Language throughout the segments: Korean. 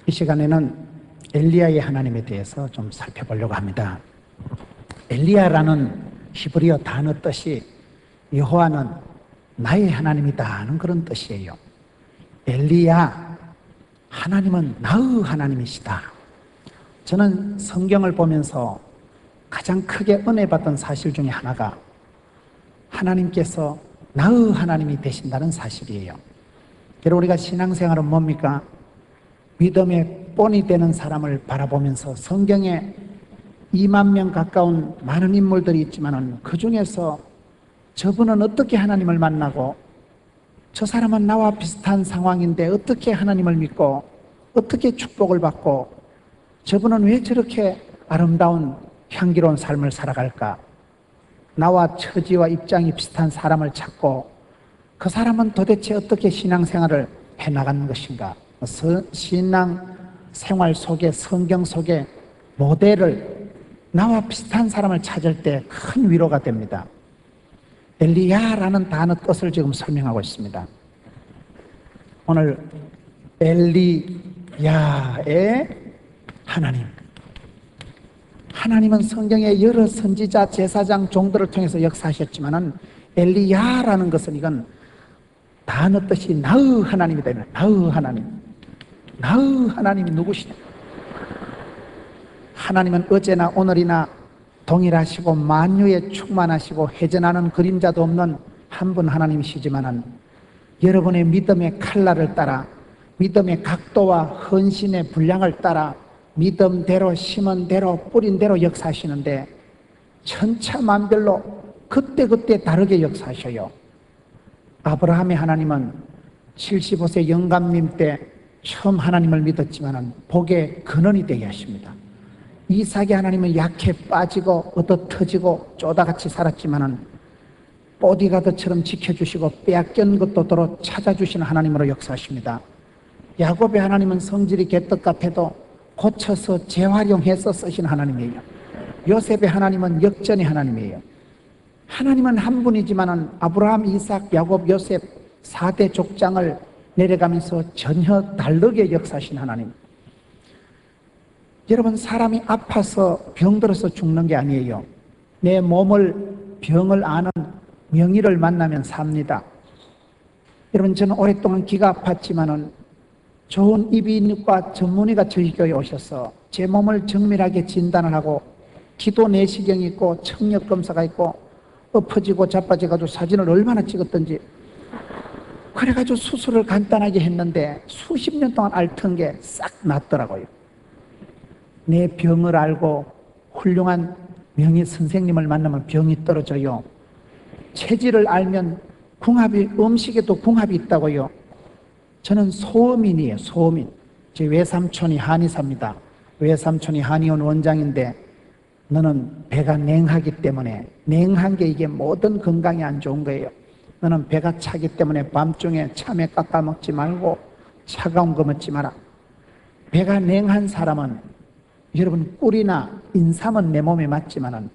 이 시간에는 엘리야의 하나님에 대해서 좀 살펴보려고 합니다. 엘리야라는 히브리어 단어 뜻이 여호와는 나의 하나님이다 하는 그런 뜻이에요. 엘리야, 하나님은 나의 하나님이시다. 저는 성경을 보면서 가장 크게 은혜 받던 사실 중에 하나가 하나님께서 나의 하나님이 되신다는 사실이에요. 여러분, 우리가 신앙생활은 뭡니까? 믿음의 본이 되는 사람을 바라보면서 성경에 2만 명 가까운 많은 인물들이 있지만 그 중에서 저분은 어떻게 하나님을 만나고 저 사람은 나와 비슷한 상황인데 어떻게 하나님을 믿고 어떻게 축복을 받고 저분은 왜 저렇게 아름다운 향기로운 삶을 살아갈까? 나와 처지와 입장이 비슷한 사람을 찾고 그 사람은 도대체 어떻게 신앙생활을 해나가는 것인가? 신앙생활 속에 성경 속에 모델을 나와 비슷한 사람을 찾을 때 큰 위로가 됩니다. 엘리야라는 단어 뜻을 지금 설명하고 있습니다. 오늘 엘리야의 하나님, 하나님은 성경의 여러 선지자, 제사장, 종들을 통해서 역사하셨지만 엘리야라는 것은 이건 단어 뜻이 나의 하나님이 되는, 나의 하나님. 나의 하나님이 누구시냐? 하나님은 어제나 오늘이나 동일하시고 만유에 충만하시고 회전하는 그림자도 없는 한 분 하나님이시지만 여러분의 믿음의 칼날을 따라 믿음의 각도와 헌신의 분량을 따라 믿음대로 심은 대로 뿌린 대로 역사하시는데 천차만별로 그때그때 다르게 역사하셔요. 아브라함의 하나님은 75세 영감님 때 처음 하나님을 믿었지만 복의 근원이 되게 하십니다. 이삭의 하나님은 약해 빠지고 얻어터지고 쪼다같이 살았지만 보디가드처럼 지켜주시고 빼앗긴 것도 도로 찾아주시는 하나님으로 역사하십니다. 야곱의 하나님은 성질이 개떡 같아도 고쳐서 재활용해서 쓰신 하나님이에요. 요셉의 하나님은 역전의 하나님이에요. 하나님은 한 분이지만 아브라함, 이삭, 야곱, 요셉 4대 족장을 내려가면서 전혀 다르게 역사하신 하나님. 여러분, 사람이 아파서 병들어서 죽는 게 아니에요. 내 몸을, 병을 아는 명의를 만나면 삽니다. 여러분, 저는 오랫동안 귀가 아팠지만은 좋은 이비인후과 전문의가 저희 교회에 오셔서 제 몸을 정밀하게 진단을 하고 기도 내시경이 있고 청력 검사가 있고 엎어지고 자빠져가지고 사진을 얼마나 찍었던지 그래가지고 수술을 간단하게 했는데 수십 년 동안 앓던 게 싹 낫더라고요. 내 병을 알고 훌륭한 명의 선생님을 만나면 병이 떨어져요. 체질을 알면 궁합이, 음식에도 궁합이 있다고요. 저는 소음인이에요. 소음인. 제 외삼촌이 한의사입니다. 외삼촌이 한의원 원장인데 너는 배가 냉하기 때문에, 냉한 게 이게 모든 건강에 안 좋은 거예요. 너는 배가 차기 때문에 밤중에 참외 깎아 먹지 말고 차가운 거 먹지 마라. 배가 냉한 사람은 여러분 꿀이나 인삼은 내 몸에 맞지만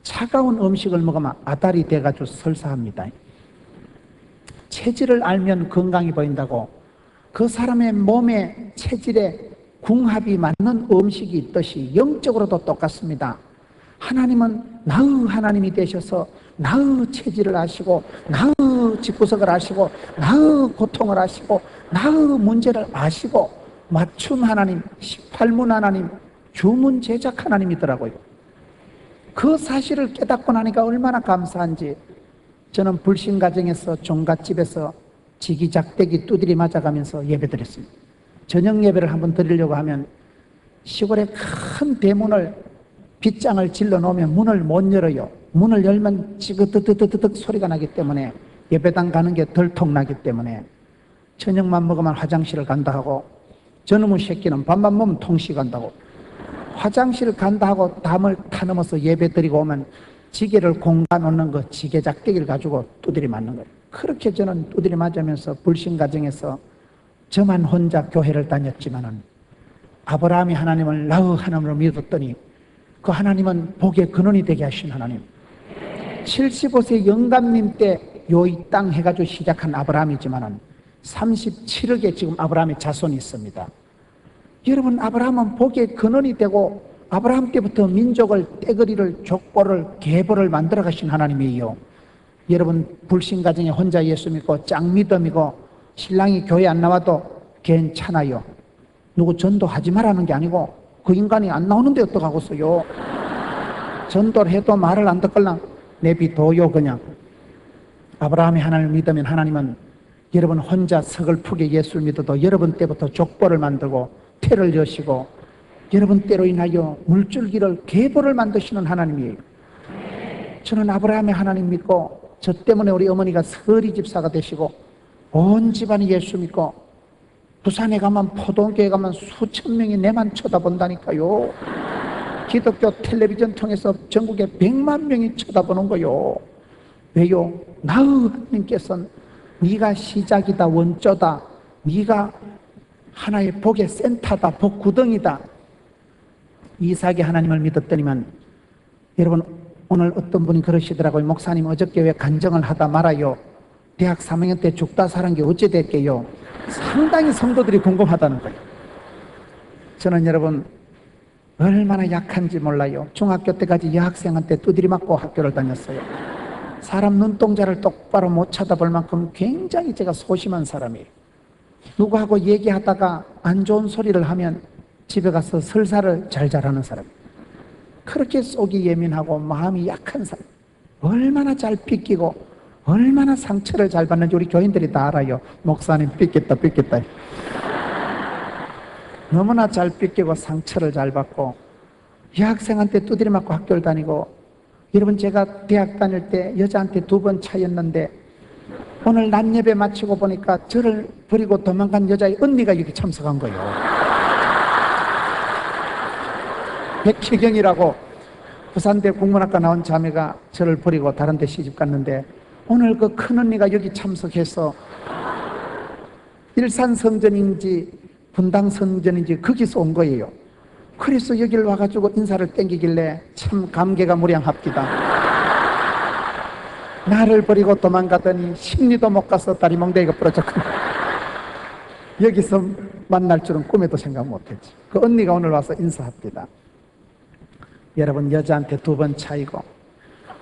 차가운 음식을 먹으면 아달이 돼가지고 설사합니다. 체질을 알면 건강이 보인다고 그 사람의 몸의 체질에 궁합이 맞는 음식이 있듯이 영적으로도 똑같습니다. 하나님은 나의 하나님이 되셔서 나의 체질을 아시고 나의 집구석을 아시고 나의 고통을 아시고 나의 문제를 아시고 맞춤 하나님, 18문 하나님, 주문 제작 하나님이더라고요. 그 사실을 깨닫고 나니까 얼마나 감사한지. 저는 불신 가정에서 종갓집에서 지기작대기 두드리 맞아가면서 예배드렸습니다. 저녁 예배를 한번 드리려고 하면 시골에 큰 대문을 빗장을 질러 놓으면 문을 못 열어요. 문을 열면 지그드드드득 소리가 나기 때문에 예배당 가는 게 덜통나기 때문에 저녁만 먹으면 화장실을 간다 하고 저놈의 새끼는 밥만 먹으면 통시 간다고 화장실 간다 하고 담을 타넘어서 예배 드리고 오면 지게를 공가 놓는 거 지게작대기를 가지고 두드리 맞는 거예요. 그렇게 저는 두드리 맞으면서 불신 가정에서 저만 혼자 교회를 다녔지만은 아브라함이 하나님을 나의 하나님으로 믿었더니 그 하나님은 복의 근원이 되게 하신 하나님. 75세 영감님 때 요 이 땅 해가지고 시작한 아브라함이지만은 37억의 지금 아브라함의 자손이 있습니다. 여러분, 아브라함은 복의 근원이 되고 아브라함 때부터 민족을 떼거리를 족보를 계보를 만들어 가신 하나님이에요. 여러분, 불신가정에 혼자 예수 믿고 짱 믿음이고 신랑이 교회 안 나와도 괜찮아요. 누구 전도하지 말라는 게 아니고 그 인간이 안 나오는데 어떡하겠어요. 전도를 해도 말을 안 듣걸랑 내비둬요. 그냥 아브라함이 하나님을 믿으면 하나님은 여러분 혼자 서글프게 예수를 믿어도 여러분 때부터 족보를 만들고 태를 여시고 여러분 때로 인하여 물줄기를 계보를 만드시는 하나님이에요. 저는 아브라함의 하나님 믿고 저 때문에 우리 어머니가 서리 집사가 되시고 온 집안이 예수 믿고 부산에 가면 포동교회 가면 수천 명이 내만 쳐다본다니까요. 기독교 텔레비전 통해서 전국에 100만 명이 쳐다보는 거요. 왜요? 나의 하나님께서는 네가 시작이다, 원조다, 네가 하나의 복의 센터다, 복 구덩이다. 이삭의 하나님을 믿었더니만 여러분, 오늘 어떤 분이 그러시더라고요. 목사님, 어저께 왜 간증을 하다 말아요? 대학 3학년 때 죽다 살은 게 어찌 됐게요? 상당히 성도들이 궁금하다는 거예요. 저는 여러분 얼마나 약한지 몰라요. 중학교 때까지 여학생한테 두드리 맞고 학교를 다녔어요. 사람 눈동자를 똑바로 못 쳐다볼 만큼 굉장히 제가 소심한 사람이에요. 누구하고 얘기하다가 안 좋은 소리를 하면 집에 가서 설사를 잘 잘하는 사람이에요. 그렇게 속이 예민하고 마음이 약한 사람, 얼마나 잘 삐끼고 얼마나 상처를 잘 받는지 우리 교인들이 다 알아요. 목사님 삐겠다 삐겠다. 너무나 잘 삐끼고 상처를 잘 받고 여학생한테 두드려 맞고 학교를 다니고, 여러분 제가 대학 다닐 때 여자한테 2번 차였는데 오늘 낮 예배 마치고 보니까 저를 버리고 도망간 여자의 언니가 여기 참석한 거예요. 백혜경이라고 부산대 국문학과 나온 자매가 저를 버리고 다른 데 시집 갔는데 오늘 그 큰언니가 여기 참석해서 일산 성전인지 분당 성전인지 거기서 온 거예요. 그래서 여기를 와가지고 인사를 땡기길래 참 감개가 무량합니다. 나를 버리고 도망가더니 심리도 못 가서 다리 몽둥이가 부러졌거든요. 여기서 만날 줄은 꿈에도 생각 못했지. 그 언니가 오늘 와서 인사합니다. 여러분, 여자한테 2번 차이고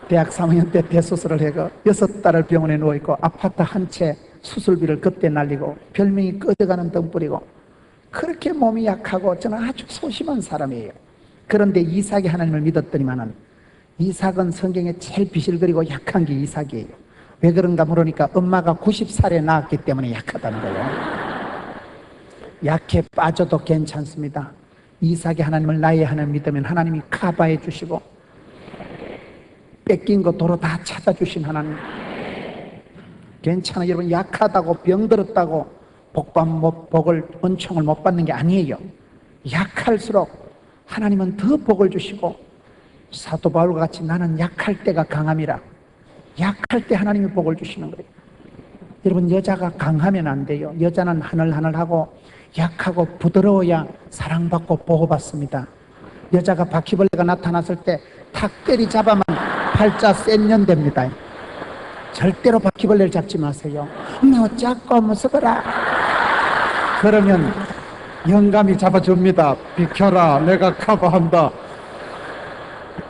대학 3학년 때 대수술을 해가 6달을 병원에 누워있고 아파트 한 채 수술비를 그때 날리고 별명이 꺼져가는 등불이고 그렇게 몸이 약하고 저는 아주 소심한 사람이에요. 그런데 이삭이 하나님을 믿었더니만은 이삭은 성경에 제일 비실거리고 약한 게 이삭이에요. 왜 그런가 물으니까 엄마가 90살에 낳았기 때문에 약하다는 거예요. 약해 빠져도 괜찮습니다. 이삭이 하나님을 나의 하나님 믿으면 하나님이 커버해 주시고 뺏긴 거 도로 다 찾아주신 하나님. 괜찮아요. 여러분, 약하다고 병들었다고 복을 은총을 못 받는 게 아니에요. 약할수록 하나님은 더 복을 주시고 사도 바울과 같이 나는 약할 때가 강함이라, 약할 때 하나님이 복을 주시는 거예요. 여러분, 여자가 강하면 안 돼요. 여자는 하늘하늘하고 약하고 부드러워야 사랑받고 보호받습니다. 여자가 바퀴벌레가 나타났을 때 탁 때리잡아만 팔자 센 년 됩니다. 절대로 바퀴벌레를 잡지 마세요. 너 작고 무서워라. 그러면 영감이 잡아줍니다. 비켜라, 내가 커버한다.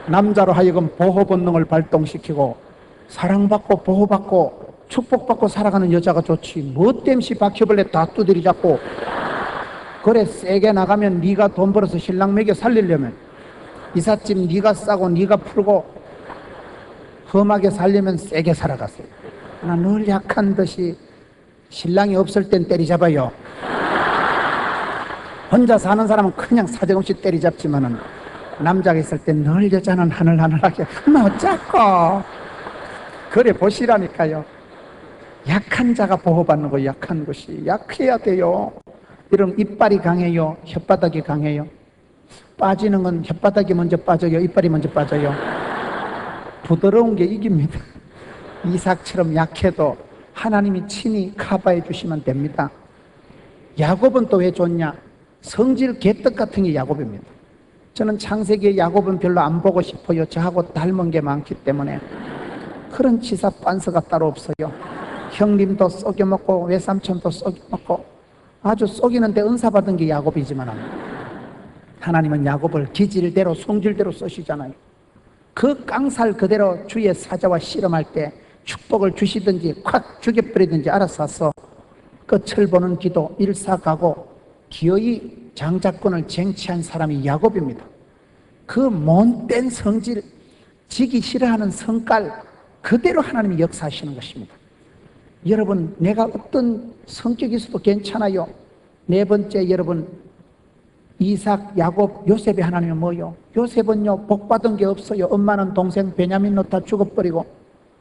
남자로 하여금 보호 본능을 발동시키고 사랑받고 보호받고 축복받고 살아가는 여자가 좋지. 뭐 땜시 바퀴벌레 다 두드리 잡고. 그래, 세게 나가면 네가 돈 벌어서 신랑 먹여 살리려면 이삿짐 네가 싸고 네가 풀고 험하게 살려면 세게 살아가세요. 나 늘 약한 듯이 신랑이 없을 땐 때리잡아요. 혼자 사는 사람은 그냥 사정없이 때리잡지만은 남자가 있을 땐 늘 여자는 하늘하늘하게 너 작고. 그래 보시라니까요. 약한 자가 보호받는 거, 약한 것이 약해야 돼요. 여러분, 이빨이 강해요, 혓바닥이 강해요? 빠지는 건 혓바닥이 먼저 빠져요, 이빨이 먼저 빠져요? 부드러운 게 이깁니다. 이삭처럼 약해도 하나님이 친히 커버해 주시면 됩니다. 야곱은 또 왜 좋냐? 성질 개떡 같은 게 야곱입니다. 저는 창세기의 야곱은 별로 안 보고 싶어요. 저하고 닮은 게 많기 때문에. 그런 치사 빤스가 따로 없어요. 형님도 썩여먹고 외삼촌도 썩여먹고 아주 속이는데 은사 받은 게 야곱이지만 하나님은 야곱을 기질대로 성질대로 쓰시잖아요. 그 깡살 그대로 주의 사자와 씨름할 때 축복을 주시든지 콱 죽여버리든지 알아서 하서 끝을 보는 기도 일사가고 기어이 장자권을 쟁취한 사람이 야곱입니다. 그 못된 성질, 지기 싫어하는 성깔 그대로 하나님이 역사하시는 것입니다. 여러분, 내가 어떤 성격이 있어도 괜찮아요. 네 번째, 여러분, 이삭, 야곱, 요셉의 하나님은 뭐요? 요셉은요, 복받은 게 없어요. 엄마는 동생 베냐민 놓다 죽어버리고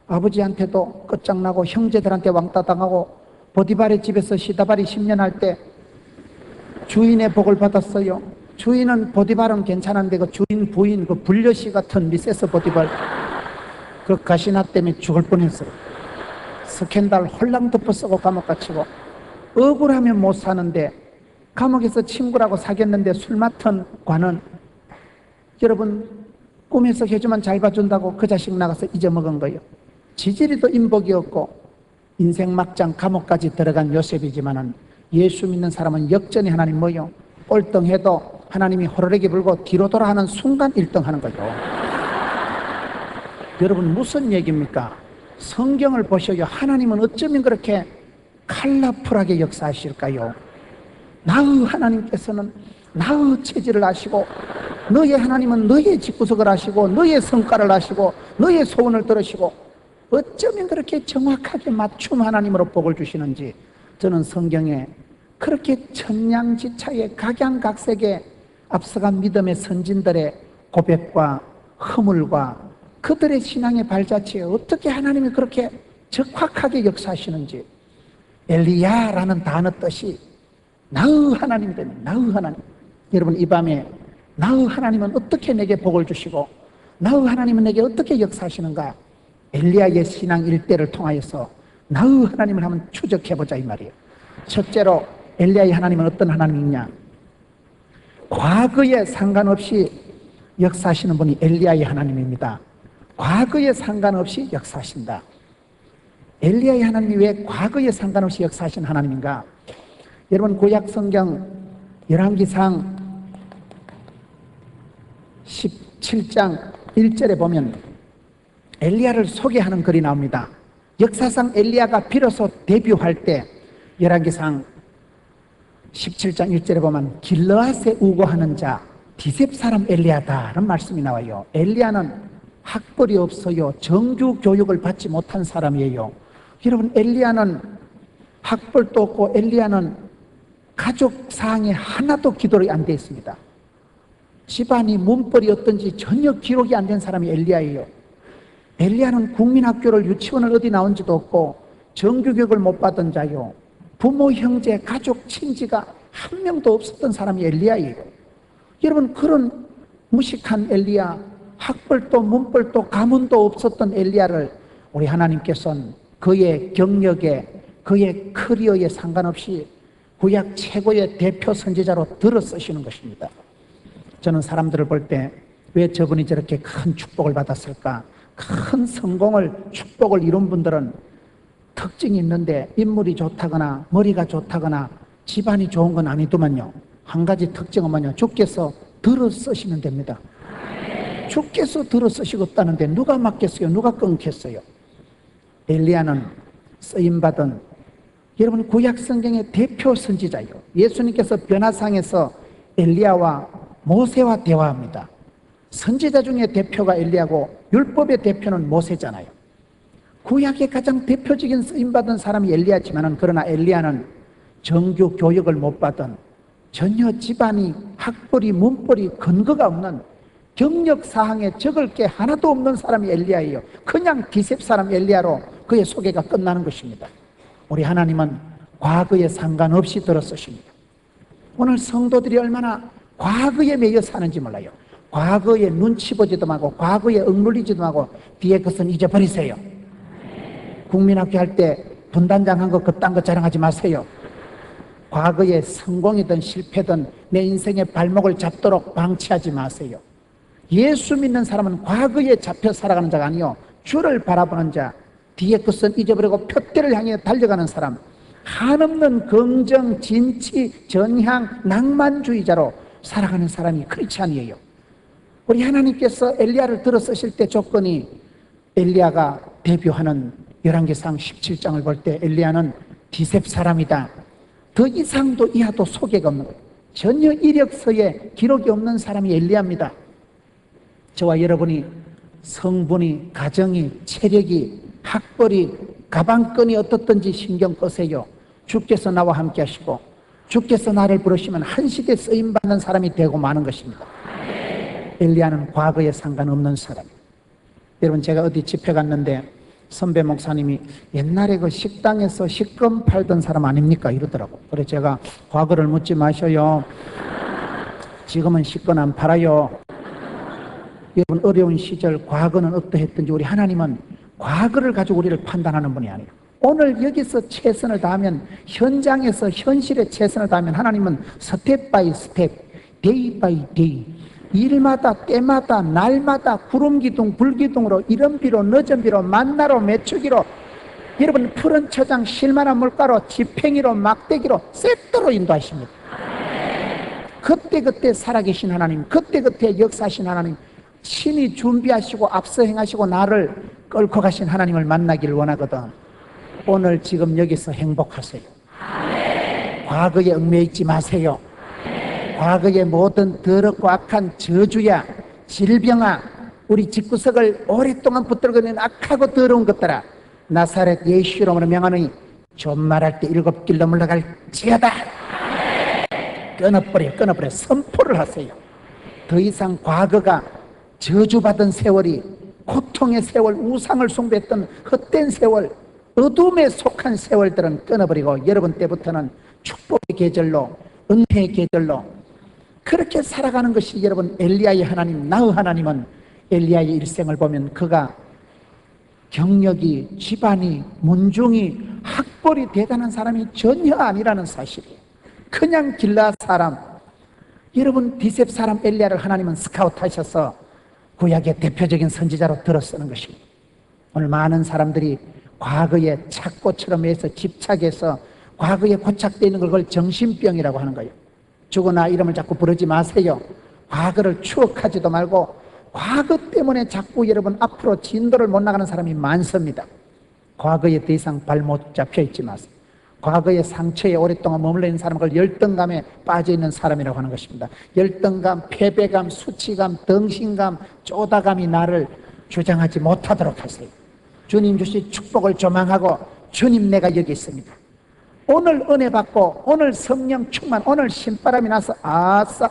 아버지한테도 끝장나고 형제들한테 왕따 당하고 보디발의 집에서 시다발이 10년 할 때 주인의 복을 받았어요. 주인은 보디발은 괜찮은데 그 주인 부인 그 불려시 같은 미세스 보디발 그 가시나 때문에 죽을 뻔했어요. 스캔들 홀랑 덮어 쓰고 감옥 갇히고 억울하면 못 사는데 감옥에서 친구라고 사귀었는데 술 맡은 관은 여러분 꿈에서 해주면 잘 봐준다고 그 자식 나가서 잊어먹은 거예요. 지지리도 인복이 없고 인생 막장 감옥까지 들어간 요셉이지만은 예수 믿는 사람은 역전이 하나님 뭐요? 꼴등해도 하나님이 호로레기 불고 뒤로 돌아가는 순간 1등하는 거죠. 여러분 무슨 얘기입니까? 성경을 보셔요. 하나님은 어쩌면 그렇게 컬러풀하게 역사하실까요? 나의 하나님께서는 나의 체질을 아시고 너의 하나님은 너의 집구석을 아시고 너의 성과를 아시고 너의 소원을 들으시고 어쩌면 그렇게 정확하게 맞춤 하나님으로 복을 주시는지 저는 성경에 그렇게 천냥지차에 각양각색의 앞서간 믿음의 선진들의 고백과 허물과 그들의 신앙의 발자취에 어떻게 하나님이 그렇게 적확하게 역사하시는지 엘리야라는 단어 뜻이 나의 하나님 되면 나의 하나님. 여러분 이 밤에 나의 하나님은 어떻게 내게 복을 주시고 나의 하나님은 내게 어떻게 역사하시는가 엘리야의 신앙 일대를 통하여서 나의 하나님을 한번 추적해보자 이 말이에요. 첫째로 엘리야의 하나님은 어떤 하나님이냐, 과거에 상관없이 역사하시는 분이 엘리야의 하나님입니다. 과거에 상관없이 역사하신다. 엘리야의 하나님이 왜 과거에 상관없이 역사하신 하나님인가? 여러분 구약 성경 열왕기상 17장 1절에 보면 엘리야를 소개하는 글이 나옵니다. 역사상 엘리야가 비로소 데뷔할 때 열왕기상 17장 1절에 보면 길르앗에 우거하는 자 디셉 사람 엘리야다라는 말씀이 나와요. 엘리야는 학벌이 없어요. 정규 교육을 받지 못한 사람이에요. 여러분 엘리야는 학벌도 없고 엘리야는 가족 사항에 하나도 기록이 안 되어 있습니다. 집안이 문벌이 어떤지 전혀 기록이 안 된 사람이 엘리야예요. 엘리야는 국민학교를 유치원을 어디 나온지도 없고 정규교육을 못 받은 자요. 부모, 형제, 가족, 친지가 한 명도 없었던 사람이 엘리야예요. 여러분 그런 무식한 엘리야, 학벌도 문벌도 가문도 없었던 엘리야를 우리 하나님께서는 그의 경력에 그의 커리어에 상관없이 구약 최고의 대표 선지자로 들어 쓰시는 것입니다. 저는 사람들을 볼 때 왜 저분이 저렇게 큰 축복을 받았을까? 큰 성공을 축복을 이룬 분들은 특징이 있는데 인물이 좋다거나 머리가 좋다거나 집안이 좋은 건 아니더만요. 한 가지 특징은 뭐냐? 주께서 들어 쓰시면 됩니다. 주께서 들어 쓰시겠다는데 누가 막겠어요? 누가 끊겠어요? 엘리야는 쓰임받은 여러분 구약 성경의 대표 선지자예요. 예수님께서 변화상에서 엘리야와 모세와 대화합니다. 선지자 중에 대표가 엘리야고 율법의 대표는 모세잖아요. 구약의 가장 대표적인 쓰임받은 사람이 엘리야지만 그러나 엘리야는 정규 교육을 못 받은 전혀 집안이 학벌이 문벌이 근거가 없는 경력사항에 적을 게 하나도 없는 사람이 엘리야예요. 그냥 디셉 사람 엘리야로 그의 소개가 끝나는 것입니다. 우리 하나님은 과거에 상관없이 들어 쓰십니다. 오늘 성도들이 얼마나 과거에 매여 사는지 몰라요. 과거에 눈치 보지도 말고 과거에 억눌리지도 말고 뒤에 것은 잊어버리세요. 국민학교 할 때 분단장 한 거 그딴 거 자랑하지 마세요. 과거에 성공이든 실패든 내 인생의 발목을 잡도록 방치하지 마세요. 예수 믿는 사람은 과거에 잡혀 살아가는 자가 아니요 주를 바라보는 자, 뒤에 것은 잊어버리고 표대를 향해 달려가는 사람, 한없는 긍정, 진치, 전향, 낭만주의자로 살아가는 사람이 크리스찬이에요. 우리 하나님께서 엘리야를 들어 쓰실 때 조건이 엘리야가 대표하는 열왕기상 17장을 볼 때 엘리야는 디셉 사람이다. 더 이상도 이하도 소개가 없는 거예요. 전혀 이력서에 기록이 없는 사람이 엘리야입니다. 저와 여러분이 성분이, 가정이, 체력이, 학벌이, 가방끈이 어떻든지 신경 끄세요. 주께서 나와 함께 하시고 주께서 나를 부르시면 한 시대 쓰임받는 사람이 되고 마는 것입니다. 엘리야는 과거에 상관없는 사람이에요. 여러분, 제가 어디 집회 갔는데 선배 목사님이 옛날에 그 식당에서 식금 팔던 사람 아닙니까? 이러더라고. 그래서 제가 과거를 묻지 마셔요. 지금은 식권 안 팔아요. 여러분, 어려운 시절 과거는 어떠했든지 우리 하나님은 과거를 가지고 우리를 판단하는 분이 아니에요. 오늘 여기서 최선을 다하면, 현장에서 현실에 최선을 다하면 하나님은 스텝 바이 스텝, 데이 바이 데이, 일마다 때마다 날마다 구름기둥 불기둥으로 이른비로 늦은비로 만나로 메추기로, 여러분 푸른 처장 실만한 물가로 지팽이로 막대기로 세트로 인도하십니다. 그때그때 살아계신 하나님, 그때그때 역사하신 하나님, 신이 준비하시고 앞서 행하시고 나를 끌고 가신 하나님을 만나기를 원하거든. 오늘 지금 여기서 행복하세요. 과거에 얽매여 있지 마세요. 과거의 모든 더럽고 악한 저주야, 질병아, 우리 집구석을 오랫동안 붙들고 있는 악하고 더러운 것들아, 나사렛 예수 이름으로 명하노니 좀 말할 때 7길로 물러갈지어다. 끊어버려 선포를 하세요. 더 이상 과거가 저주받은 세월이, 고통의 세월, 우상을 숭배했던 헛된 세월, 어둠에 속한 세월들은 끊어버리고 여러분 때부터는 축복의 계절로, 은혜의 계절로 그렇게 살아가는 것이 여러분 엘리야의 하나님, 나의 하나님은 엘리야의 일생을 보면 그가 경력이, 집안이, 문중이, 학벌이 대단한 사람이 전혀 아니라는 사실이에요. 그냥 길라 사람, 여러분 디셉 사람 엘리야를 하나님은 스카우트 하셔서 구약의 대표적인 선지자로 들어 쓰는 것입니다. 오늘 많은 사람들이 과거에 착고처럼 해서 집착해서 과거에 고착되어 있는 걸 그걸 정신병이라고 하는 거예요. 죽어나 이름을 자꾸 부르지 마세요. 과거를 추억하지도 말고 과거 때문에 자꾸 여러분 앞으로 진도를 못 나가는 사람이 많습니다. 과거에 더 이상 발 못 잡혀 있지 마세요. 과거의 상처에 오랫동안 머물러 있는 사람을 열등감에 빠져 있는 사람이라고 하는 것입니다. 열등감, 패배감, 수치감, 덩신감, 쪼다감이 나를 주장하지 못하도록 하세요. 주님 주신 축복을 조망하고 주님 내가 여기 있습니다. 오늘 은혜 받고 오늘 성령 충만, 오늘 신바람이 나서 아싸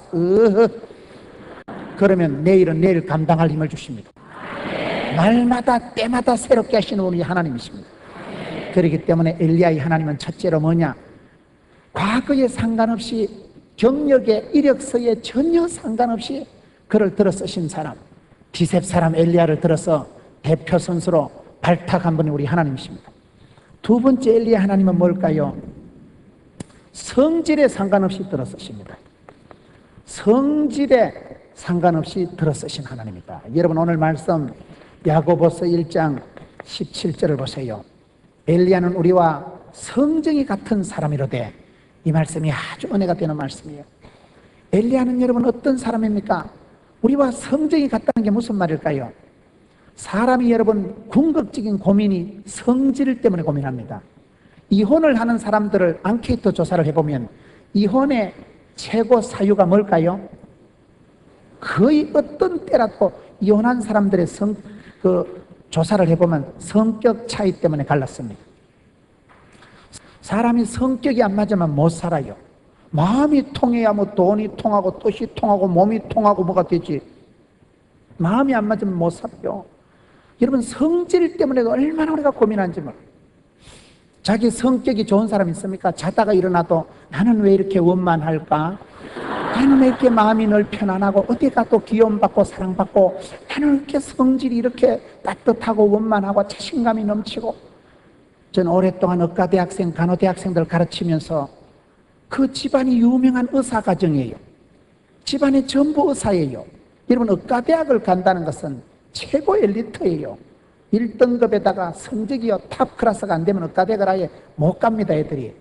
그러면 내일은 내일 감당할 힘을 주십니다. 날마다 때마다 새롭게 하시는 우리 하나님이십니다. 그렇기 때문에 엘리야의 하나님은 첫째로 뭐냐? 과거에 상관없이, 경력에, 이력서에 전혀 상관없이 그를 들어 쓰신 사람, 디셉 사람 엘리야를 들어서 대표 선수로 발탁한 분이 우리 하나님이십니다. 두 번째 엘리야 하나님은 뭘까요? 성질에 상관없이 들어 쓰십니다. 성질에 상관없이 들어 쓰신 하나님이다. 여러분 오늘 말씀 야고보서 1장 17절을 보세요. 엘리야는 우리와 성정이 같은 사람이로되, 이 말씀이 아주 은혜가 되는 말씀이에요. 엘리야는 여러분 어떤 사람입니까? 우리와 성정이 같다는 게 무슨 말일까요? 사람이 여러분 궁극적인 고민이 성질 때문에 고민합니다. 이혼을 하는 사람들을 앙케이트 조사를 해보면 이혼의 최고 사유가 뭘까요? 거의 어떤 때라도 이혼한 사람들의 조사를 해보면 성격 차이 때문에 갈랐습니다. 사람이 성격이 안 맞으면 못 살아요. 마음이 통해야 뭐 돈이 통하고 뜻이 통하고 몸이 통하고 뭐가 되지. 마음이 안 맞으면 못 살아요. 여러분 성질 때문에도 얼마나 우리가 고민한지 몰라요. 자기 성격이 좋은 사람 있습니까? 자다가 일어나도 나는 왜 이렇게 원만할까? 나는 왜 이렇게 마음이 늘 편안하고 어디 가도 귀여움받고 사랑받고 나는 왜 이렇게 성질이 이렇게 따뜻하고 원만하고 자신감이 넘치고. 저는 오랫동안 의과대학생, 간호대학생들 가르치면서 그 집안이 유명한 의사가정이에요. 집안이 전부 의사예요. 여러분 의과대학을 간다는 것은 최고 엘리트예요. 1등급에다가 성적이요 탑 클래스가 안 되면 의과대학을 아예 못 갑니다. 애들이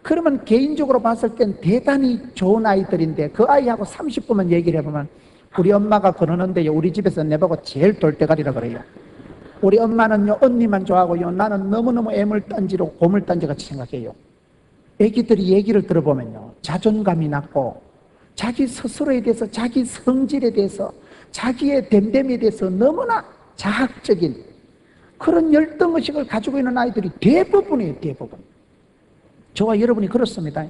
그러면 개인적으로 봤을 땐 대단히 좋은 아이들인데 그 아이하고 30분만 얘기를 해보면 우리 엄마가 그러는데요, 우리 집에서 내보고 제일 돌대가리라 그래요. 우리 엄마는요 언니만 좋아하고요 나는 너무너무 애물 딴지로 고물 딴지 같이 생각해요. 애기들이 얘기를 들어보면요 자존감이 낮고 자기 스스로에 대해서, 자기 성질에 대해서, 자기의 됨됨이에 대해서 너무나 자학적인 그런 열등의식을 가지고 있는 아이들이 대부분이에요. 대부분. 저와 여러분이 그렇습니다.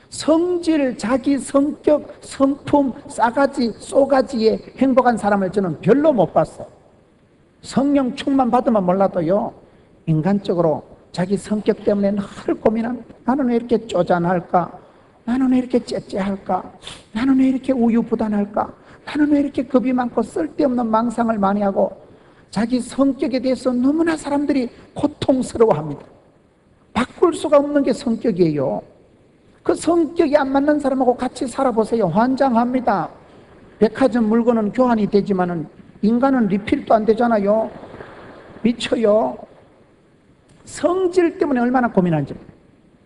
성질, 자기 성격, 성품, 싸가지, 쏘가지에 행복한 사람을 저는 별로 못 봤어. 성령 충만 받으면 몰라도요 인간적으로 자기 성격 때문에 늘 고민합니다. 나는 왜 이렇게 쪼잔할까? 나는 왜 이렇게 째째할까? 나는 왜 이렇게 우유부단할까? 나는 왜 이렇게 겁이 많고 쓸데없는 망상을 많이 하고 자기 성격에 대해서 너무나 사람들이 고통스러워합니다. 바꿀 수가 없는 게 성격이에요. 그 성격이 안 맞는 사람하고 같이 살아보세요. 환장합니다. 백화점 물건은 교환이 되지만은 인간은 리필도 안 되잖아요. 미쳐요. 성질 때문에 얼마나 고민하는지.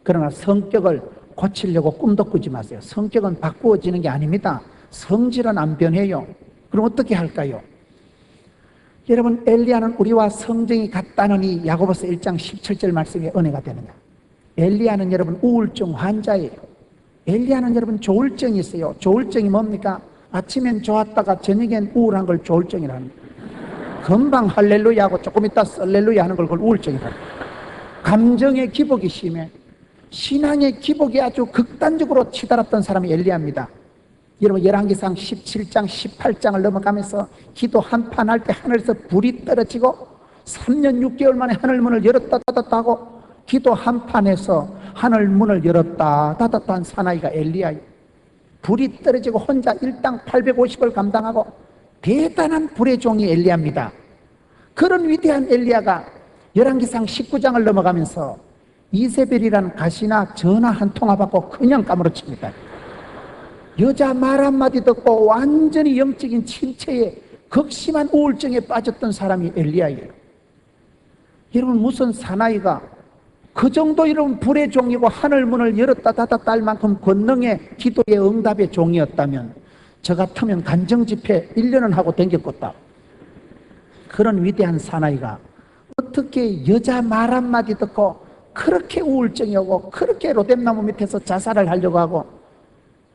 그러나 성격을 고치려고 꿈도 꾸지 마세요. 성격은 바꾸어지는 게 아닙니다. 성질은 안 변해요. 그럼 어떻게 할까요? 여러분, 엘리야는 우리와 성정이 같다는 이 야고보서 1장 17절 말씀에 은혜가 되느냐? 엘리야는 여러분 우울증 환자예요. 엘리야는 여러분 조울증이 있어요. 조울증이 뭡니까? 아침엔 좋았다가 저녁엔 우울한 걸 조울증이라는 거예요. 금방 할렐루야 하고 조금 있다 썰렐루야 하는 걸 그걸 우울증이라는 거예요. 감정의 기복이 심해. 신앙의 기복이 아주 극단적으로 치달았던 사람이 엘리야입니다. 여러분 열왕기상 17장 18장을 넘어가면서 기도 한판 할 때 하늘에서 불이 떨어지고 3년 6개월 만에 하늘 문을 열었다 닫았다 하고 기도 한판에서 하늘 문을 열었다 닫았다 한 사나이가 엘리야예요. 불이 떨어지고 혼자 일당 850을 감당하고 대단한 불의 종이 엘리야입니다. 그런 위대한 엘리야가 열왕기상 19장을 넘어가면서 이세벨이라는 가시나 전화 한 통화 받고 그냥 까무러칩니다. 여자 말 한마디 듣고 완전히 영적인 침체에 극심한 우울증에 빠졌던 사람이 엘리야예요. 여러분 무슨 사나이가 그 정도 여러분 불의 종이고 하늘 문을 열었다 닫았다 할 만큼 권능의 기도의 응답의 종이었다면 저 같으면 간정집회 1년은 하고 댕겼겠다. 그런 위대한 사나이가 어떻게 여자 말 한마디 듣고 그렇게 우울증이 오고 그렇게 로뎀나무 밑에서 자살을 하려고 하고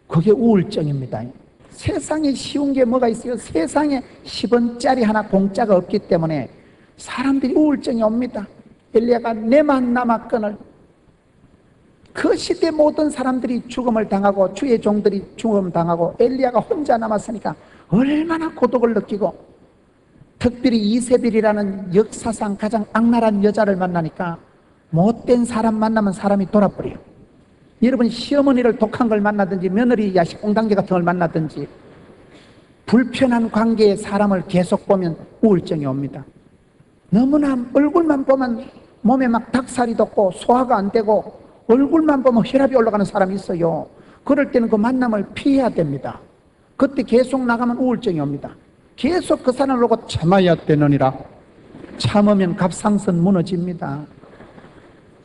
그게 우울증입니다. 세상에 쉬운 게 뭐가 있어요? 세상에 10원짜리 하나 공짜가 없기 때문에 사람들이 우울증이 옵니다. 엘리야가 내만 남았거늘 그 시대 모든 사람들이 죽음을 당하고 주의 종들이 죽음을 당하고 엘리야가 혼자 남았으니까 얼마나 고독을 느끼고 특별히 이세벨이라는 역사상 가장 악랄한 여자를 만나니까 못된 사람 만나면 사람이 돌아버려요. 여러분 시어머니를 독한 걸 만나든지 며느리 야식공단계 같은 걸 만나든지 불편한 관계의 사람을 계속 보면 우울증이 옵니다. 너무나 얼굴만 보면 몸에 막 닭살이 돋고 소화가 안 되고 얼굴만 보면 혈압이 올라가는 사람이 있어요. 그럴 때는 그 만남을 피해야 됩니다. 그때 계속 나가면 우울증이 옵니다. 계속 그 사람을 보고 참아야 되느니라. 참으면 갑상선 무너집니다.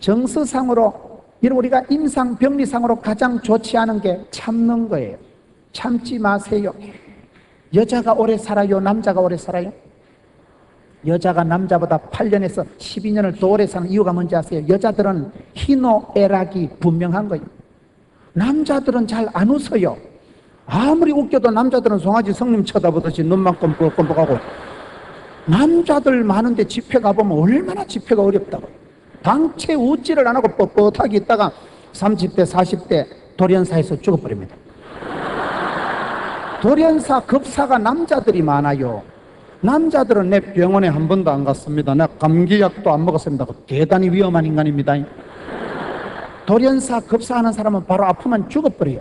정서상으로 여러분 우리가 임상 병리상으로 가장 좋지 않은 게 참는 거예요. 참지 마세요. 여자가 오래 살아요? 남자가 오래 살아요? 여자가 남자보다 8년에서 12년을 더 오래 사는 이유가 뭔지 아세요? 여자들은 희노애락이 분명한 거예요. 남자들은 잘 안 웃어요. 아무리 웃겨도 남자들은 송아지 성님 쳐다보듯이 눈만 껌뻑껌뻑하고 남자들 많은데 집회 가보면 얼마나 집회가 어렵다고. 당체 웃지를 안 하고 뻣뻣하게 있다가 30대 40대 돌연사에서 죽어버립니다. 돌연사 급사가 남자들이 많아요. 남자들은 내 병원에 한 번도 안 갔습니다. 나 감기약도 안 먹었습니다. 대단히 위험한 인간입니다. 돌연사 급사하는 사람은 바로 아프면 죽어버려요.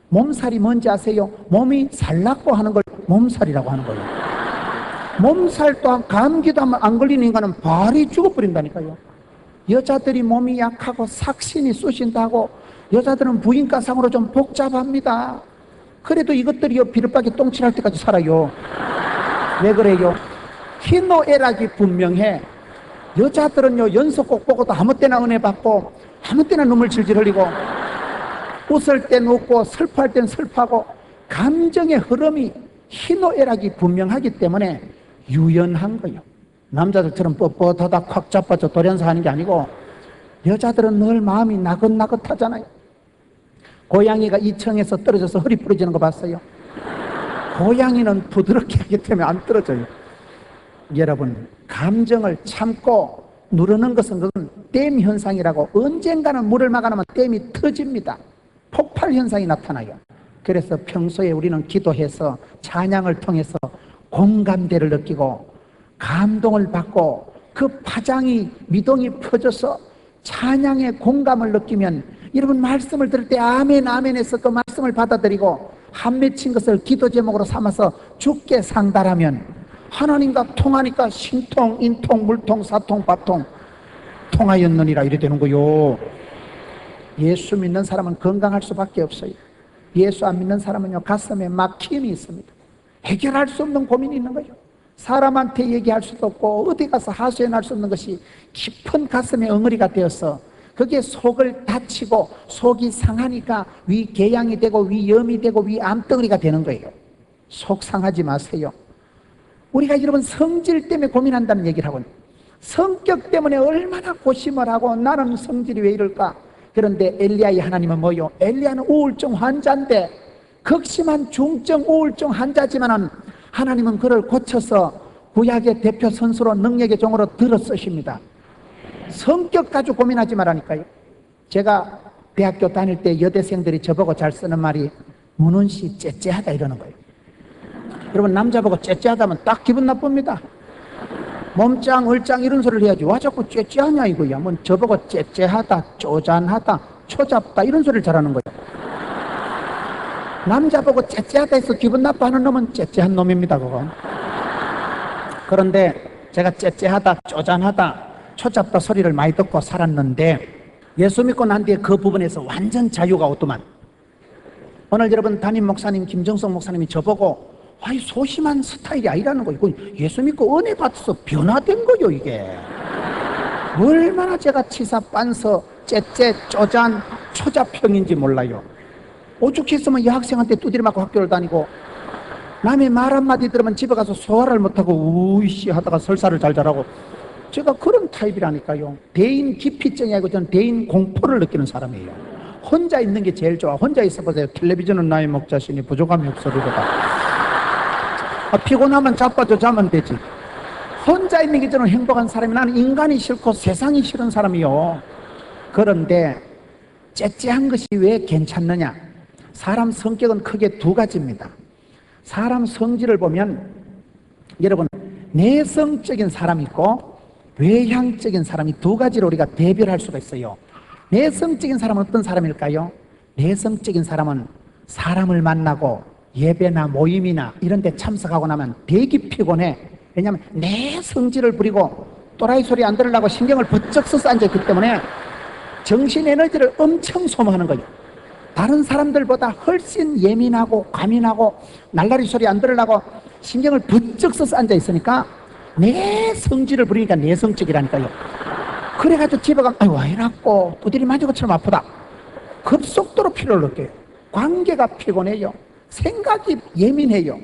몸살이 뭔지 아세요? 몸이 살라고 하는 걸 몸살이라고 하는 거예요. 몸살도 감기도 안 걸리는 인간은 바로 죽어버린다니까요. 여자들이 몸이 약하고 삭신이 쑤신다고 여자들은 부인과상으로 좀 복잡합니다. 그래도 이것들이요 비릇하게 똥칠할 때까지 살아요. 왜 그래요? 희노애락이 분명해. 여자들은요 연속곡 보고도 아무 때나 은혜 받고 아무 때나 눈물 질질 흘리고, 웃을 땐 웃고 슬퍼할 땐 슬퍼하고, 감정의 흐름이 희노애락이 분명하기 때문에 유연한 거예요. 남자들처럼 뻣뻣하다 콱 잡아서 돌연사 하는 게 아니고, 여자들은 늘 마음이 나긋나긋하잖아요. 고양이가 2층에서 떨어져서 허리 부러지는 거 봤어요? 고양이는 부드럽게 하기 때문에 안 떨어져요. 여러분, 감정을 참고 누르는 것은 그건 댐 현상이라고, 언젠가는 물을 막아놓으면 댐이 터집니다. 폭발 현상이 나타나요. 그래서 평소에 우리는 기도해서 찬양을 통해서 공감대를 느끼고 감동을 받고, 그 파장이 미동이 퍼져서 찬양의 공감을 느끼면, 여러분 말씀을 들을 때 아멘 아멘 해서 그 말씀을 받아들이고 한 맺힌 것을 기도 제목으로 삼아서 주께 상달하면 하나님과 통하니까 신통, 인통, 물통, 사통, 밥통 통하였느니라 이래 되는 거요. 예수 믿는 사람은 건강할 수밖에 없어요. 예수 안 믿는 사람은요, 가슴에 막힘이 있습니다. 해결할 수 없는 고민이 있는 거예요. 사람한테 얘기할 수도 없고 어디 가서 하소연할 수 없는 것이 깊은 가슴에 엉어리가 되어서 그게 속을 다치고 속이 상하니까 위궤양이 되고 위염이 되고 위암덩어리가 되는 거예요. 속 상하지 마세요. 우리가 여러분 성질 때문에 고민한다는 얘기를 하거든요. 성격 때문에 얼마나 고심을 하고 나는 성질이 왜 이럴까? 그런데 엘리야의 하나님은 뭐요? 엘리야는 우울증 환자인데, 극심한 중증 우울증 환자지만 하나님은 그를 고쳐서 구약의 대표 선수로 능력의 종으로 들어 쓰십니다. 성격 가지고 고민하지 말라니까요. 제가 대학교 다닐 때 여대생들이 저보고 잘 쓰는 말이 문훈 씨 째째하다 이러는 거예요. 여러분 남자 보고 째째하다면 딱 기분 나쁩니다. 몸짱 얼짱 이런 소리를 해야지 와 자꾸 째째하냐 이거야. 뭐 저보고 째째하다 쪼잔하다 초잡다 이런 소리를 잘하는 거예요. 남자 보고 째째하다 해서 기분 나빠하는 놈은 째째한 놈입니다 그건. 그런데 제가 째째하다 쪼잔하다 초잡다 소리를 많이 듣고 살았는데, 예수 믿고 난 뒤에 그 부분에서 완전 자유가 오더만. 오늘 여러분 담임 목사님 김정석 목사님이 저보고 아이 소심한 스타일이 아니라는 거예요. 예수 믿고 은혜 받아서 변화된 거요 이게. 얼마나 제가 치사 빤서 째째 쪼잔 초잡형인지 몰라요. 오죽했으면 여학생한테 두드려 맞고 학교를 다니고 남의 말 한마디 들으면 집에 가서 소화를 못하고 우이씨 하다가 설사를 잘 자라고, 제가 그런 타입이라니까요. 대인 기피증이 아니고 저는 대인 공포를 느끼는 사람이에요. 혼자 있는 게 제일 좋아. 혼자 있어 보세요. 텔레비전은 나의 목자시니 부족함이 없으리로다. 피곤하면 자빠져 자면 되지. 혼자 있는 게 저는 행복한 사람이, 나는 인간이 싫고 세상이 싫은 사람이요. 그런데 째째한 것이 왜 괜찮느냐? 사람 성격은 크게 두 가지입니다. 사람 성질을 보면 여러분 내성적인 사람이 있고 외향적인 사람이 두 가지로 우리가 대별할 수가 있어요. 내성적인 사람은 어떤 사람일까요? 내성적인 사람은 사람을 만나고 예배나 모임이나 이런 데 참석하고 나면 되게 피곤해. 왜냐하면 내 성질을 부리고 또라이 소리 안 들으려고 신경을 번쩍 써서 앉아있기 때문에 정신 에너지를 엄청 소모하는 거예요. 다른 사람들보다 훨씬 예민하고 과민하고 날라리 소리 안 들으려고 신경을 번쩍 써서 앉아있으니까 내 성질을 부리니까 내성적이라니까요. 그래가지고 집에 가면 아이고 왜 이랬고 두드리 맞은 것처럼 아프다. 급속도로 피로를 느껴요. 관계가 피곤해요. 생각이 예민해요.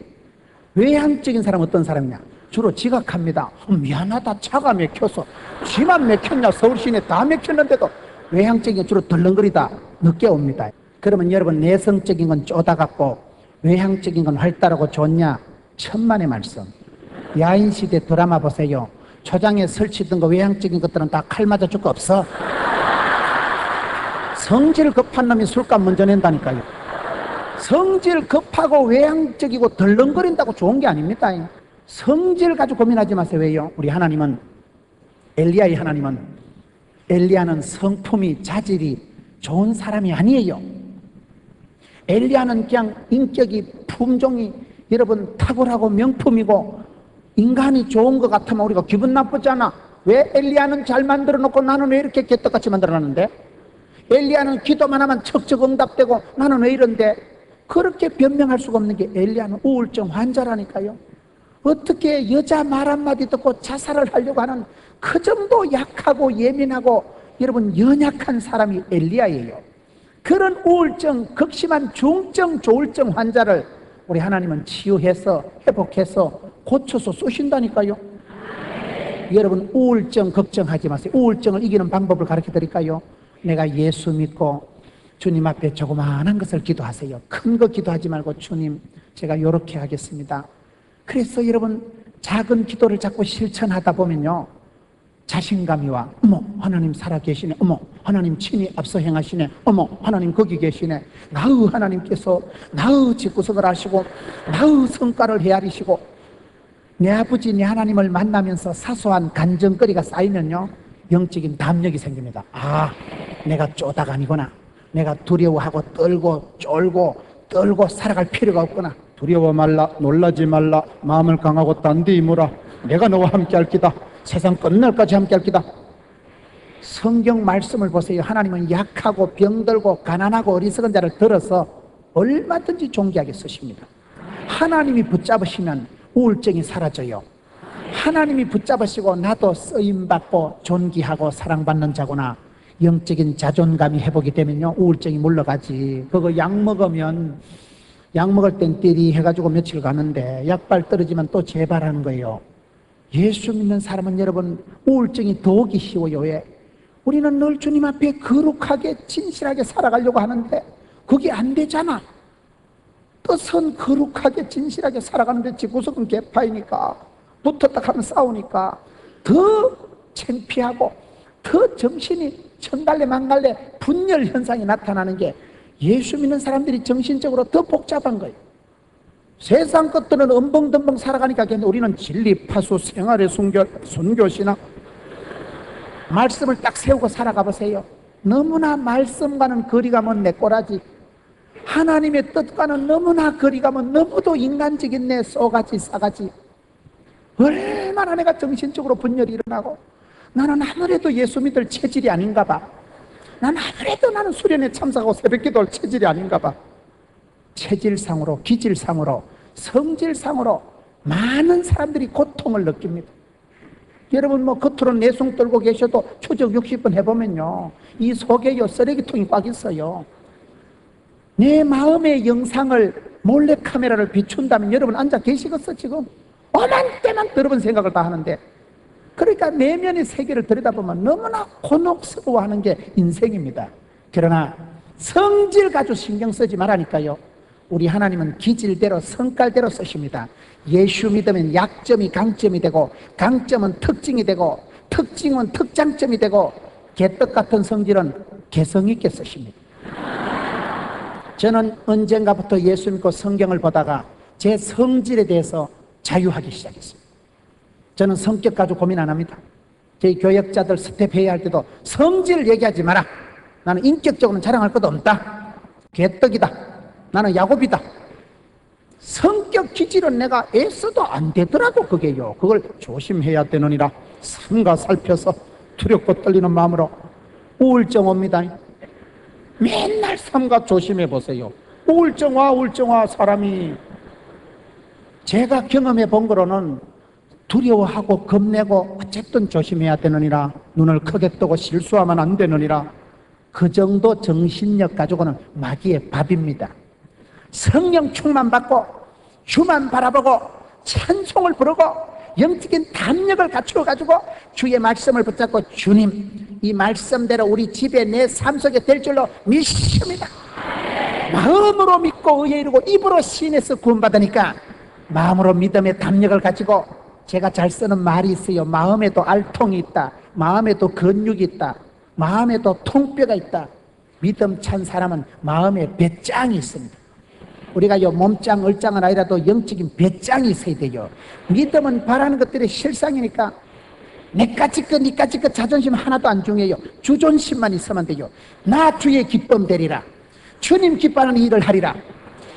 외향적인 사람은 어떤 사람이냐? 주로 지각합니다. 미안하다 차가 막혀서. 쥐만 막혔냐? 서울시내 다 막혔는데도. 외향적인 건 주로 덜렁거리다 늦게 옵니다. 그러면 여러분 내성적인 건 쪼다같고 외향적인 건 활달하고 좋냐? 천만의 말씀. 야인시대 드라마 보세요. 초장에 설치던 거 외향적인 것들은 다 칼 맞아 줄 거 없어. 성질 급한 놈이 술값 먼저 낸다니까요. 성질 급하고 외향적이고 덜렁거린다고 좋은 게 아닙니다. 성질 가지고 고민하지 마세요. 왜요? 우리 하나님은, 엘리야의 하나님은, 엘리야는 성품이 자질이 좋은 사람이 아니에요. 엘리야는 그냥 인격이 품종이 여러분 탁월하고 명품이고 인간이 좋은 것 같으면 우리가 기분 나쁘잖아. 왜 엘리야는 잘 만들어 놓고 나는 왜 이렇게 개떡같이 만들어 놨는데? 엘리야는 기도만 하면 척척 응답되고 나는 왜 이런데? 그렇게 변명할 수가 없는 게 엘리야는 우울증 환자라니까요. 어떻게 여자 말 한마디 듣고 자살을 하려고 하는 그 정도 약하고 예민하고 여러분 연약한 사람이 엘리야예요. 그런 우울증, 극심한 중증 조울증 환자를 우리 하나님은 치유해서 회복해서 고쳐서 쏘신다니까요. 여러분 우울증 걱정하지 마세요. 우울증을 이기는 방법을 가르쳐 드릴까요? 내가 예수 믿고 주님 앞에 조그마한 것을 기도하세요. 큰 거 기도하지 말고 주님 제가 이렇게 하겠습니다. 그래서 여러분 작은 기도를 자꾸 실천하다 보면요 자신감이 와. 어머 하나님 살아계시네. 어머 하나님 친히 앞서 행하시네. 어머 하나님 거기 계시네. 나의 하나님께서 나의 집구석을 아시고 나의 성과를 헤아리시고 내 아버지 내 하나님을 만나면서 사소한 간증거리가 쌓이면요 영적인 담력이 생깁니다. 아 내가 쪼다가 아니구나. 내가 두려워하고 떨고 쫄고 살아갈 필요가 없구나. 두려워 말라, 놀라지 말라, 마음을 강하고 딴 데 이무라. 내가 너와 함께 할 기다. 세상 끝날까지 함께 할 기다. 성경 말씀을 보세요. 하나님은 약하고 병들고 가난하고 어리석은 자를 들어서 얼마든지 존귀하게 쓰십니다. 하나님이 붙잡으시면 우울증이 사라져요. 하나님이 붙잡으시고 나도 쓰임받고 존귀하고 사랑받는 자구나. 영적인 자존감이 회복이 되면요 우울증이 물러가지. 그거 약 먹으면 약 먹을 땐 띠리 해가지고 며칠 가는데 약발 떨어지면 또 재발하는 거예요. 예수 믿는 사람은 여러분 우울증이 더 오기 쉬워요. 왜? 우리는 늘 주님 앞에 거룩하게 진실하게 살아가려고 하는데 그게 안 되잖아. 뜻은 거룩하게 진실하게 살아가는데 집구석은 개파이니까 붙었다 하면 싸우니까 더 창피하고 더 정신이 천갈래 만갈래 분열 현상이 나타나는 게 예수 믿는 사람들이 정신적으로 더 복잡한 거예요. 세상 것들은 엄벙덤벙 살아가니까 우리는 진리, 파수, 생활의 순교신앙 말씀을 딱 세우고 살아가 보세요. 너무나 말씀과는 거리가 먼 내 꼬라지, 하나님의 뜻과는 너무나 거리가 먼 너무도 인간적인 내 쏘가지 싸가지. 얼마나 내가 정신적으로 분열이 일어나고 나는 아무래도 예수 믿을 체질이 아닌가 봐. 나는 수련회 참석하고 새벽기도할 체질이 아닌가 봐. 체질상으로, 기질상으로, 성질상으로 많은 사람들이 고통을 느낍니다. 여러분 겉으로 내숭 떨고 계셔도 추적 60번 해보면요 이 속에요 쓰레기통이 꽉 있어요. 내 마음의 영상을 몰래카메라를 비춘다면 여러분 앉아 계시겠어? 지금 어만때만 여러분 생각을 다 하는데, 그러니까 내면의 세계를 들여다보면 너무나 곤혹스러워하는 게 인생입니다. 그러나 성질 가지고 신경 쓰지 말라니까요. 우리 하나님은 기질대로 성깔대로 쓰십니다. 예수 믿으면 약점이 강점이 되고 강점은 특징이 되고 특징은 특장점이 되고 개떡 같은 성질은 개성 있게 쓰십니다. 저는 언젠가부터 예수 믿고 성경을 보다가 제 성질에 대해서 자유하기 시작했어요. 저는 성격 가지고 고민 안 합니다. 저희 교역자들 스텝회의 할 때도 성질 얘기하지 마라. 나는 인격적으로는 자랑할 것도 없다. 개떡이다. 나는 야곱이다. 성격 기질은 내가 애써도 안 되더라고. 그게요. 그걸 조심해야 되느니라. 삼가 살펴서 두렵고 떨리는 마음으로. 우울증 옵니다. 맨날 삼가 조심해 보세요. 우울증 와 사람이. 제가 경험해 본 거로는 두려워하고 겁내고 어쨌든 조심해야 되느니라. 눈을 크게 뜨고 실수하면 안 되느니라. 그 정도 정신력 가지고는 마귀의 밥입니다. 성령 충만 받고 주만 바라보고 찬송을 부르고 영적인 담력을 갖추어 가지고 주의 말씀을 붙잡고 주님 이 말씀대로 우리 집에 내 삶 속에 될 줄로 믿습니다. 마음으로 믿고 의에 이르고 입으로 시인해서 구원받으니까 마음으로 믿음의 담력을 가지고, 제가 잘 쓰는 말이 있어요. 마음에도 알통이 있다. 마음에도 근육이 있다. 마음에도 통뼈가 있다. 믿음 찬 사람은 마음에 배짱이 있습니다. 우리가 몸짱, 얼짱은 아니라도 영적인 배짱이 있어야 돼요. 믿음은 바라는 것들의 실상이니까 내까지 것, 니까지 것 자존심 하나도 안 중요해요. 주존심만 있으면 돼요. 나 주의 기쁨 되리라. 주님 기뻐하는 일을 하리라.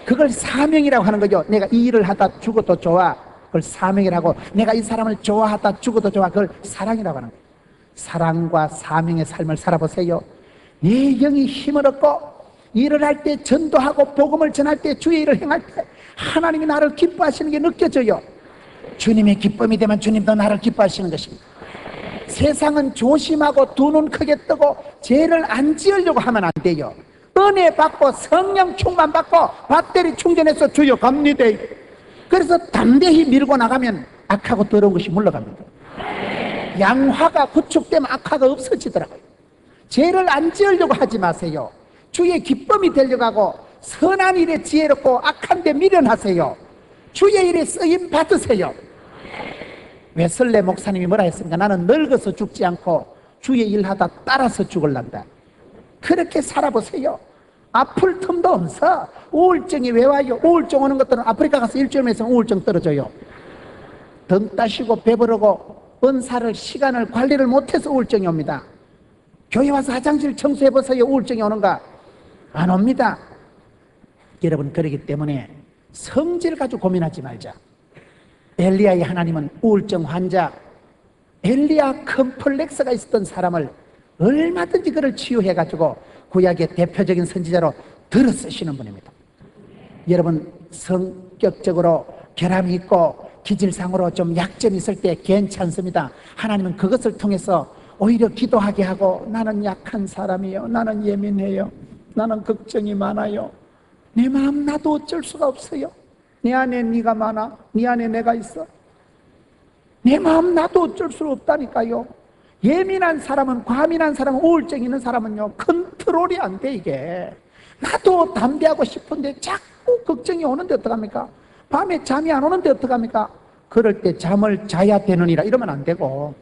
그걸 사명이라고 하는 거죠. 내가 이 일을 하다 죽어도 좋아. 그걸 사명이라고. 내가 이 사람을 좋아하다 죽어도 좋아. 그걸 사랑이라고 하는 거예요. 사랑과 사명의 삶을 살아보세요. 내 영이 힘을 얻고 일을 할 때 전도하고 복음을 전할 때 주의 일을 행할 때 하나님이 나를 기뻐하시는 게 느껴져요. 주님의 기쁨이 되면 주님도 나를 기뻐하시는 것입니다. 세상은 조심하고 두 눈 크게 뜨고 죄를 안 지으려고 하면 안 돼요. 은혜 받고 성령 충만 받고 배터리 충전해서 주여 갑니다. 그래서 담대히 밀고 나가면 악하고 더러운 것이 물러갑니다. 양화가 구축되면 악화가 없어지더라고요. 죄를 안 지으려고 하지 마세요. 주의 기쁨이 되려고 하고 선한 일에 지혜롭고 악한 데 미련하세요. 주의 일에 쓰임 받으세요. 웨슬레 목사님이 뭐라 했습니까? 나는 늙어서 죽지 않고 주의 일하다 따라서 죽을란다. 그렇게 살아보세요. 아플 틈도 없어. 우울증이 왜 와요? 우울증 오는 것들은 아프리카 가서 일주일만 있으면 우울증 떨어져요. 등 따시고 배부르고 은사를 시간을 관리를 못해서 우울증이 옵니다. 교회 와서 화장실 청소해보세요. 우울증이 오는가? 안 옵니다. 여러분, 그렇기 때문에 성질 가지고 고민하지 말자. 엘리야의 하나님은 우울증 환자, 엘리야 컴플렉스가 있었던 사람을 얼마든지 그를 치유해가지고 구약의 대표적인 선지자로 들어 쓰시는 분입니다. 여러분, 성격적으로 결함이 있고 기질상으로 좀 약점이 있을 때 괜찮습니다. 하나님은 그것을 통해서 오히려 기도하게 하고, 나는 약한 사람이에요, 나는 예민해요, 나는 걱정이 많아요, 내 마음 나도 어쩔 수가 없어요, 내 안에 네가 많아, 네 안에 내가 있어, 내 마음 나도 어쩔 수 없다니까요. 예민한 사람은, 과민한 사람은, 우울증 있는 사람은요 컨트롤이 안 돼. 이게 나도 담대하고 싶은데 자꾸 걱정이 오는데 어떡합니까? 밤에 잠이 안 오는데 어떡합니까? 그럴 때 잠을 자야 되느니라 이러면 안 되고,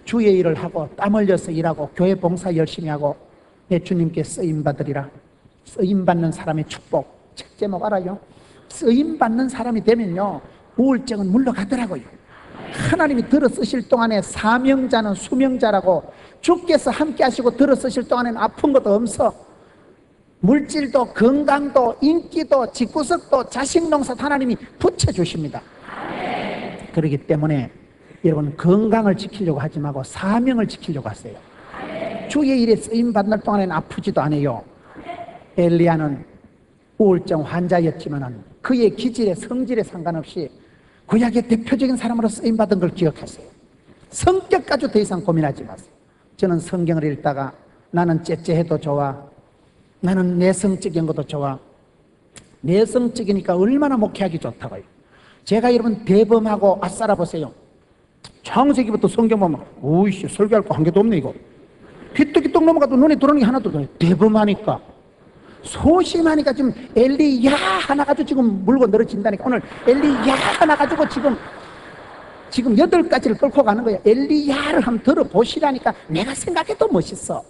주의 일을 하고 땀 흘려서 일하고 교회 봉사 열심히 하고 내 주님께 쓰임받으리라. 쓰임받는 사람의 축복, 책 제목 알아요? 쓰임받는 사람이 되면요 우울증은 물러가더라고요. 하나님이 들어 쓰실 동안에 사명자는 수명자라고, 주께서 함께 하시고 들어 쓰실 동안에는 아픈 것도 없어. 물질도 건강도 인기도 집구석도 자식농사도 하나님이 붙여주십니다. 그렇기 때문에 여러분, 건강을 지키려고 하지 말고 사명을 지키려고 하세요. 주의 일에 쓰임받는 동안에는 아프지도 않아요. 엘리야는 우울증 환자였지만 그의 기질에 성질에 상관없이 구약의 대표적인 사람으로 쓰임받은 걸 기억하세요. 성격 가지고 더 이상 고민하지 마세요. 저는 성경을 읽다가 나는 째째해도 좋아, 나는 내성적인 것도 좋아. 내성적이니까 얼마나 목회하기 좋다고요. 제가 여러분 대범하고 아싸라 보세요. 창세기부터 성경 보면 오이씨 설교할 거 한 개도 없네. 이거 휘떡휘떡 넘어가도 눈에 들어오는 게 하나도 없어요. 대범하니까, 소심하니까 지금 엘리야 하나 가지고 지금 물고 늘어진다니까. 오늘 엘리야 하나 가지고 지금 8가지를 끌고 가는 거예요. 엘리야를 한번 들어보시라니까. 내가 생각해도 멋있어.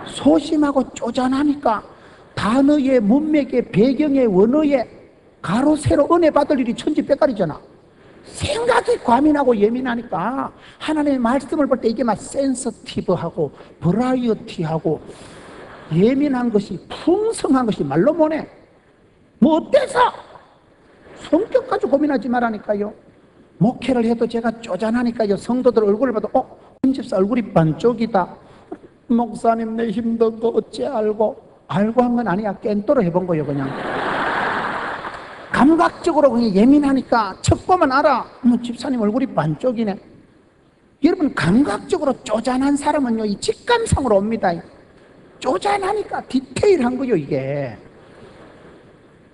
소심하고 쪼잔하니까 단어의 문맥의 배경의 원어의 가로 세로 은혜 받을 일이 천지백갈이잖아. 생각이 과민하고 예민하니까 하나님의 말씀을 볼 때 이게 막 센서티브하고 버라이어티하고 예민한 것이, 풍성한 것이 말로 못해. 뭐 어때서? 성격 가지고 고민하지 말라니까요. 목회를 해도 제가 쪼잔하니까요, 성도들 얼굴을 봐도 김 집사 얼굴이 반쪽이다, 목사님 내 힘든 거 어찌 알고 한 건 아니야. 깬또로 해본 거예요. 그냥 감각적으로 그냥 예민하니까 척 보면 알아. 집사님 얼굴이 반쪽이네. 여러분, 감각적으로 쪼잔한 사람은요 이 직감상으로 옵니다. 쪼잔하니까 디테일한 거요. 이게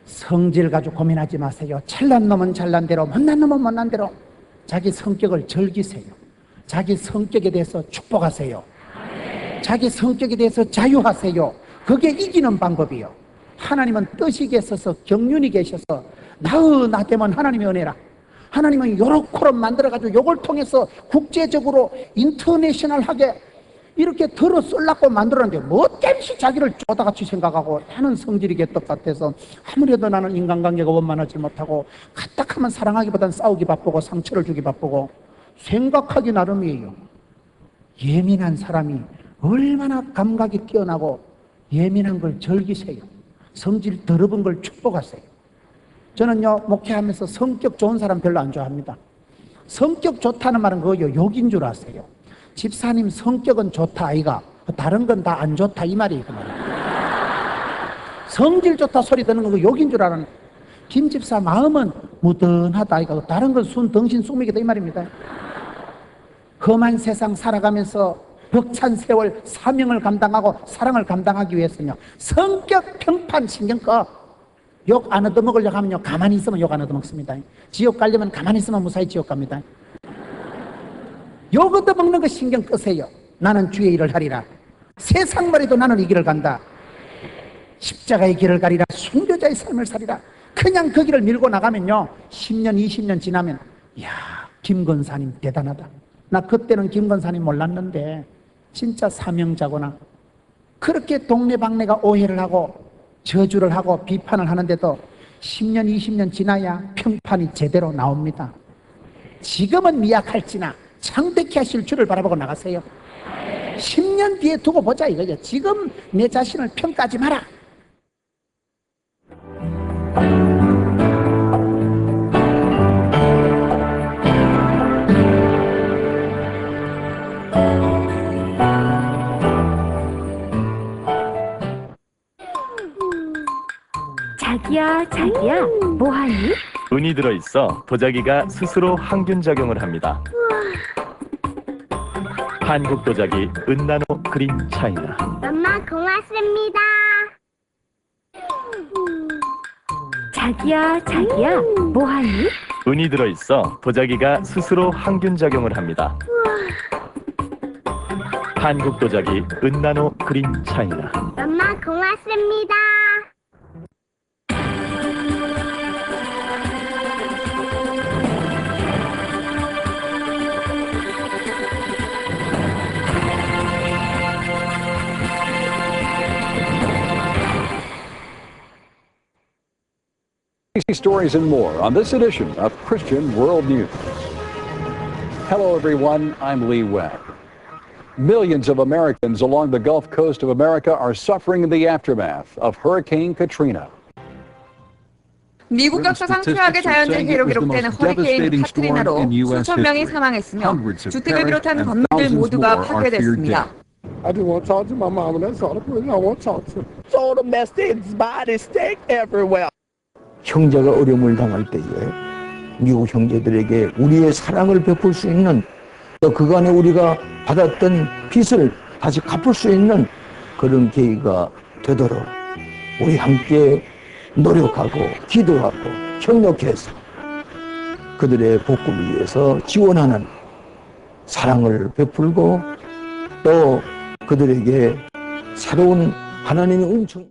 성질 가지고 고민하지 마세요. 잘난 놈은 잘난 대로, 못난 놈은 못난 대로 자기 성격을 즐기세요. 자기 성격에 대해서 축복하세요. 자기 성격에 대해서 자유하세요. 그게 이기는 방법이요. 하나님은 뜻이 계셔서 경륜이 계셔서 나 되면 하나님의 은혜라. 하나님은 요렇게 만들어가지고 요걸 통해서 국제적으로 인터내셔널하게 이렇게 들어 쓰려고 만들었는데 뭐 땜시 자기를 쪼다같이 생각하고 나는 성질이 개떡 같아서 아무래도 나는 인간관계가 원만하지 못하고 까딱하면 사랑하기보다는 싸우기 바쁘고 상처를 주기 바쁘고 생각하기 나름이에요. 예민한 사람이 얼마나 감각이 뛰어나고 예민한 걸 즐기세요. 성질 더러운 걸 축복하세요. 저는요 목회하면서 성격 좋은 사람 별로 안 좋아합니다. 성격 좋다는 말은 그거요 욕인 줄 아세요. 집사님 성격은 좋다 아이가, 다른 건 다 안 좋다 이 말이에요. 그 말이에요. 성질 좋다 소리 듣는 건 욕인 줄 알았는데, 김 집사 마음은 무던하다 아이가, 다른 건 순 덩신 쑥맥이다 이 말입니다. 험한 세상 살아가면서 벅찬 세월 사명을 감당하고 사랑을 감당하기 위해서는요, 성격 평판 신경 꺼. 욕 안 얻어먹으려고 하면요, 가만히 있으면 욕 안 얻어먹습니다. 지옥 가려면 가만히 있으면 무사히 지옥 갑니다. 욕 얻어먹는 거 신경 끄세요. 나는 주의 일을 하리라. 세상 말에도 나는 이 길을 간다. 십자가의 길을 가리라. 순교자의 삶을 살리라. 그냥 그 길을 밀고 나가면요, 10년 20년 지나면, 이야, 김건사님 대단하다. 나 그때는 김건사님 몰랐는데 진짜 사명자구나. 그렇게 동네방네가 오해를 하고 저주를 하고 비판을 하는데도 10년 20년 지나야 평판이 제대로 나옵니다. 지금은 미약할지나 창대케 하실 주를 바라보고 나가세요. 10년 뒤에 두고 보자 이거죠. 지금 내 자신을 평가하지 마라. 자기야, 뭐하니? 은이 들어있어 도자기가 스스로 항균작용을 합니다. 한국 도자기 은나노 그린 차이나. 엄마 고맙습니다. 자기야, 뭐하니? 은이 들어있어 도자기가 스스로 항균작용을 합니다. 한국 도자기 은나노 그린 차이나. 엄마 고맙습니다. Stories and more on this edition of Christian World News. Hello, everyone. I'm Lee Webb. Millions of Americans along the Gulf Coast of America are suffering in the aftermath of Hurricane Katrina. 미국 역사상 최악의 자연재해로 기록되는 허리케인 카트리나로 수천 명이 사망했으며 주택을 비롯한 건물들 모두가 파괴됐습니다. I just want to talk to my mama. That's all the person I want to talk to. So the mess, his body stink everywhere. 형제가 어려움을 당할 때에 미국 형제들에게 우리의 사랑을 베풀 수 있는, 또 그간에 우리가 받았던 빚을 다시 갚을 수 있는 그런 계기가 되도록 우리 함께 노력하고 기도하고 협력해서 그들의 복구를 위해서 지원하는 사랑을 베풀고 또 그들에게 새로운 하나님의 은총